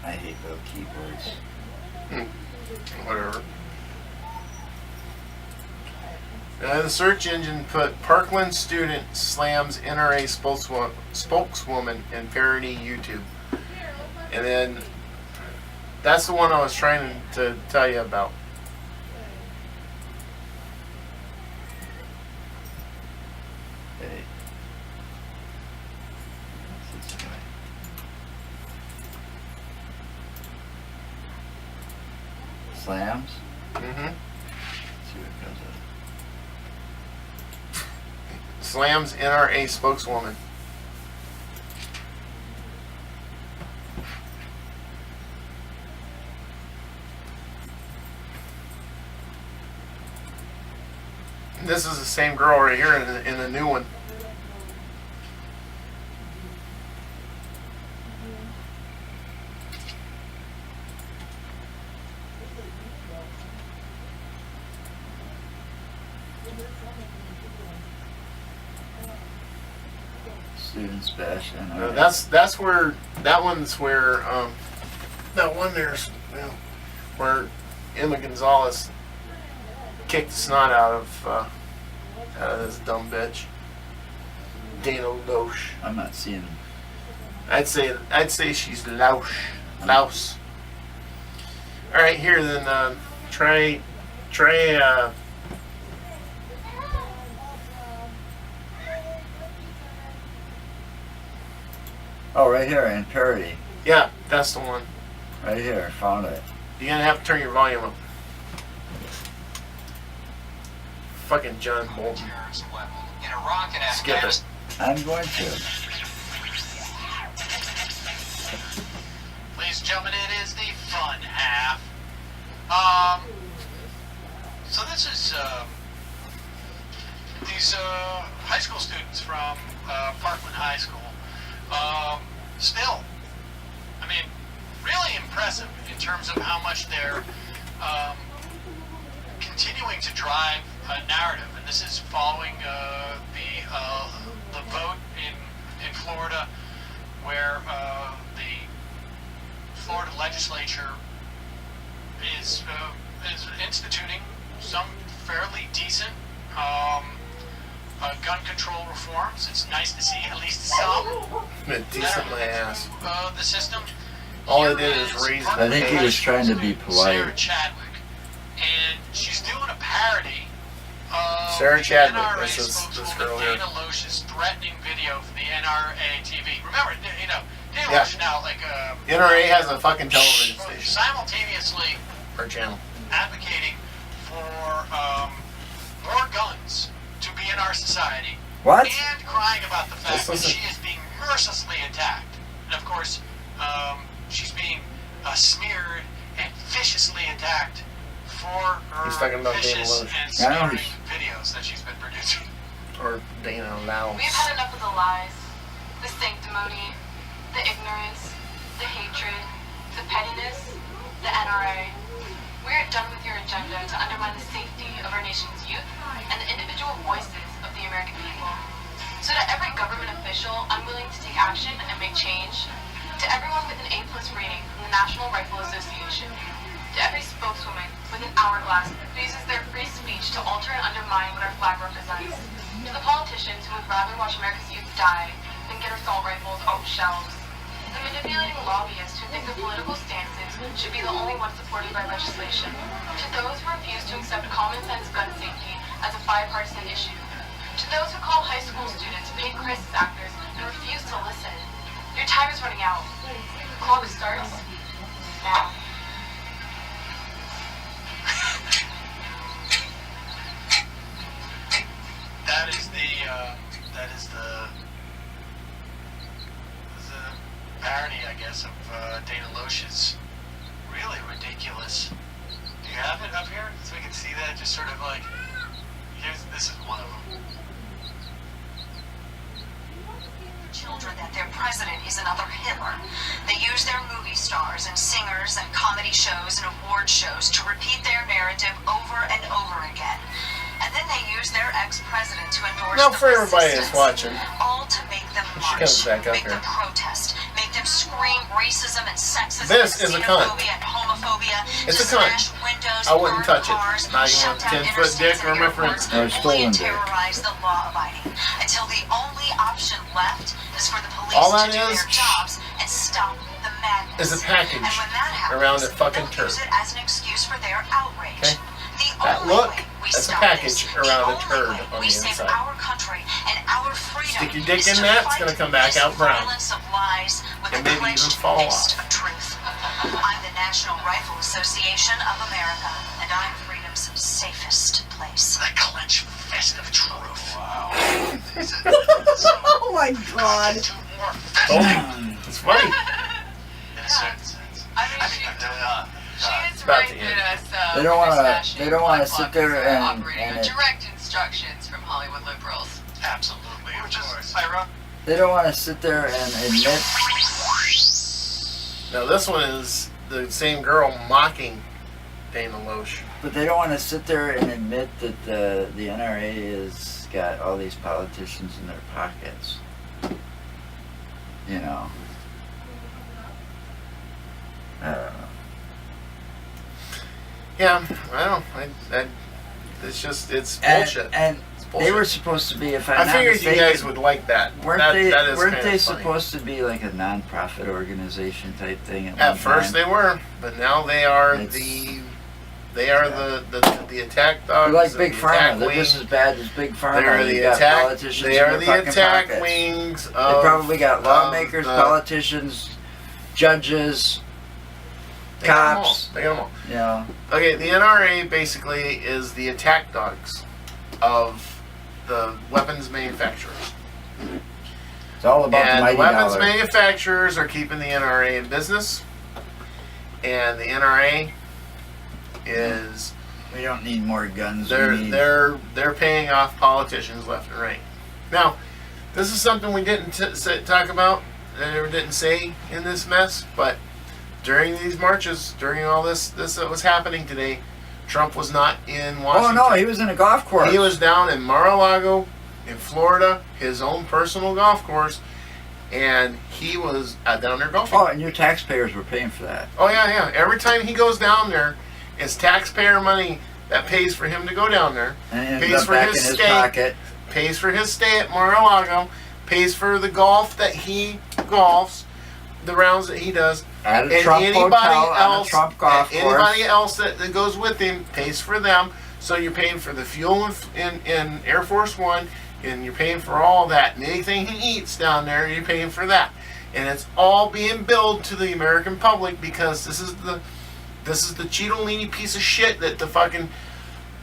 I hate those keyboards. Whatever. The search engine put Parkland student slams NRA spokeswoman in parody YouTube. And then that's the one I was trying to tell you about. Hey. What's this guy? Slams? Mm-hmm. Let's see what comes up. Slams NRA spokeswoman. This is the same girl right here in the new one. Students bash. That's where that one's where that one there's where Emma Gonzalez kicked the snot out of this dumb bitch. Dana Loesch. I'm not seeing. I'd say she's Louse. Louse. All right, here then. Try. Oh, right here in parody. Yeah, that's the one. Right here, found it. You're gonna have to turn your volume up. Fucking John Bolton. Skip it. I'm going to. Ladies and gentlemen, it is the fun half. So this is these high school students from Parkland High School. Still, I mean, really impressive in terms of how much they're continuing to drive a narrative, and this is following the vote in Florida, where the Florida legislature is instituting some fairly decent gun control reforms. It's nice to see at least some. Decent my ass. The system. All I did is raise I think he was trying to be polite. Sarah Chadwick, and she's doing a parody of Sarah the Chadwick, NRA this spokeswoman girl here. Dana Loesch's threatening video for the NRA TV. Remember, Dana Yeah. Loesch now NRA has a fucking television station simultaneously or channel. advocating for more guns to be in our society. What? And crying about the fact that Listen. she is being mercilessly attacked. And of course, she's being smeared and viciously attacked for He's her talking about Dana vicious Loesch. and I know smearing videos that she's been producing. Or Dana Louse. We've had enough of the lies, the sanctimony, the ignorance, the hatred, the pettiness, the NRA. We're done with your agenda to undermine the safety of our nation's youth and the individual voices of the American people. So to every government official unwilling to take action and make change, to everyone with an A+ rating from the National Rifle Association, to every spokeswoman with an hourglass who uses their free speech to alter and undermine what our flag represents, to the politicians who would rather watch America's youth die than get assault rifles off shelves, the manipulating lobbyists who think their political stances should be the only ones supported by legislation, to those who refuse to accept common sense gun safety as a bipartisan issue, to those who call high school students paid crisis actors and refuse to listen. Your time is running out. The clock starts now. That is the parody, I guess, of Dana Loesch's really ridiculous. Do you have it up here so we can see that? Just sort of like, this is one of them. Children that their president is another Hitler. They use their movie stars and singers and comedy shows and award shows to repeat their narrative over and over again. And then they use their ex-president to endorse Now the for everybody that's resistance, watching, all to make them she comes march, back up make here. them protest, make them scream racism and sexism This and is a cunt. xenophobia and homophobia, It's to a cunt. smash windows, I wouldn't burn touch it. cars, Not even shut with a down 10-foot dick interstates or and my airports, Or a bully stolen and dick. terrorize the law-abiding, until the only option left is for the police All to that do is their jobs and stop the madness. is a package And when that happens, around a fucking they'll turd. use it as an excuse for their outrage. Okay? The That only look, way we that's a stop package this, around a the turd only way on we the save inside. our country and our freedom Stick your dick is in to that, it's fight gonna come back this out brown. violence of lies with And a maybe even clenched fall fist off. of truth. I'm the National Rifle Association of America, and I'm freedom's safest place. The clenched fist of truth. Wow. Oh my god. Two more Oh, it's funny. in a certain sense. I mean, I mean, she is about might to get end. us They don't wanna- smashing they don't wanna Black sit Bloc there is, and- operating and on it- direct instructions from Hollywood liberals. Absolutely, of Which is course. ironic. They don't want to sit there and admit. Now this one is the same girl mocking Dana Loesch. But they don't want to sit there and admit that the NRA has got all these politicians in their pockets. You know. I don't know. Yeah, I don't. It's just it's bullshit. And It's they bullshit. were supposed to be, if I'm I not figured mistaken, you guys would like that. weren't that they? that is Weren't kinda they funny. supposed to be like a non-profit organization type thing? At first they were, but now they are It's- the attack dogs. They're like and Big the Pharma. attack They're wing. just as bad as Big Pharma. They're They the got attack. politicians They in are their the fucking attack pockets. wings. They probably got lawmakers, the- politicians, judges, They got 'em all. cops. They got 'em all. You know, Okay, the NRA basically is the attack dogs of the weapons manufacturers. it's all about the And the mighty weapons dollar. manufacturers are keeping the NRA in business. And the NRA is We don't need more guns. they're we need, they're paying off politicians left and right. Now, this is something we didn't talk about and didn't say in this mess, but during these marches, during all this that was happening today, Trump was not in oh Washington. no, he was in a golf course. He was down in Mar-a-Lago, in Florida, his own personal golf course, and he was down there golfing. Oh, and your taxpayers were paying for that. Oh yeah. Every time he goes down there, it's taxpayer money that pays for him to go down there, And it Pays ends up for back in his his stay. pocket. pays for his stay at Mar-a-Lago, pays for the golf that he golfs, the rounds that he does, At a and Trump anybody hotel on a else, Trump golf and course. anybody else that goes with him pays for them. So you're paying for the fuel in Air Force One, and you're paying for all that. And anything he eats down there, you're paying for that. And it's all being billed to the American public because this is the Cheeto-leany piece of shit that the fucking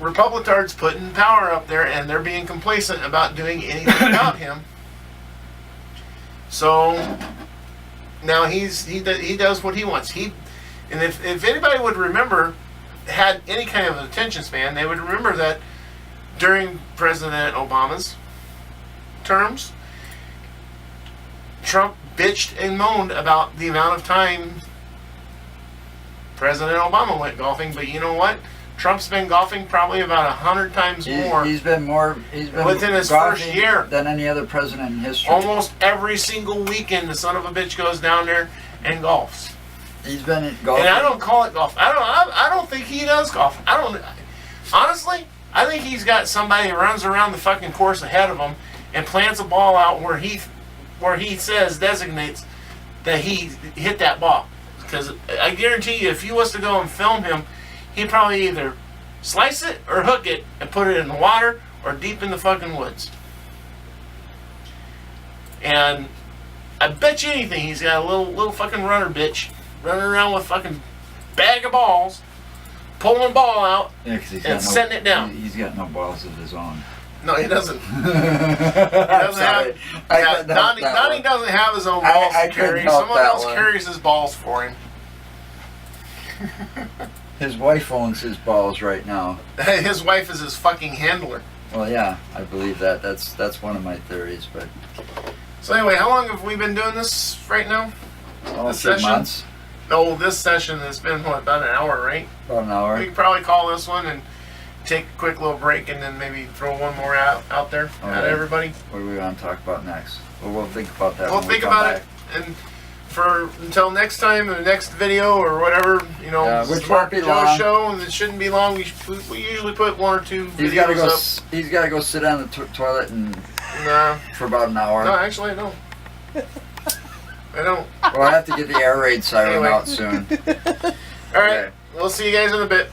Republicans put in power up there, and they're being complacent about doing anything about him. So now he does what he wants. And if anybody would remember, had any kind of attention span, they would remember that during President Obama's terms, Trump bitched and moaned about the amount of time President Obama went golfing. But you know what? Trump's been golfing probably about 100 times more. He's been Within his golfing first year. than any other president in history. Almost every single weekend, the son of a bitch goes down there and golfs. He's been golfing. And I don't call it golf. I don't think he does golf. Honestly, I think he's got somebody that runs around the fucking course ahead of him and plants a ball out where he designates that he hit that ball. Because I guarantee you, if he was to go and film him, he'd probably either slice it or hook it and put it in the water or deep in the fucking woods. And I bet you anything he's got a little fucking runner bitch running around with a fucking bag of balls, pulling the ball out, Yeah, 'cause he's and got setting it down. He's got no balls of his own. No, he doesn't. He I'm doesn't sorry. have. I Yeah, couldn't help that Donnie one. doesn't have his own balls I to couldn't carry. help Someone that else one. carries his balls for him. His wife owns his balls right now. His wife is his fucking handler. Well, yeah, I believe that. That's one of my theories. But So anyway, how long have we been doing this right now? a This few session? months, No, this session has been what, about an hour, right? about an hour. We could probably call this one and take a quick little break and then maybe throw one more out there at Okay. everybody. What do we want to talk about next? Well, we'll think about that. We'll when we think come about back. it, and until next time, in the next video or whatever, Yeah, this which is the Mark won't be and Joe long. show, and it shouldn't be long. We usually put one or two He's got to videos go. up. He's got to go sit on the toilet and Nah, for about an hour. no, actually, I don't. I don't. We'll have to get the air raid siren Anyway. out soon. All right, Okay. we'll see you guys in a bit.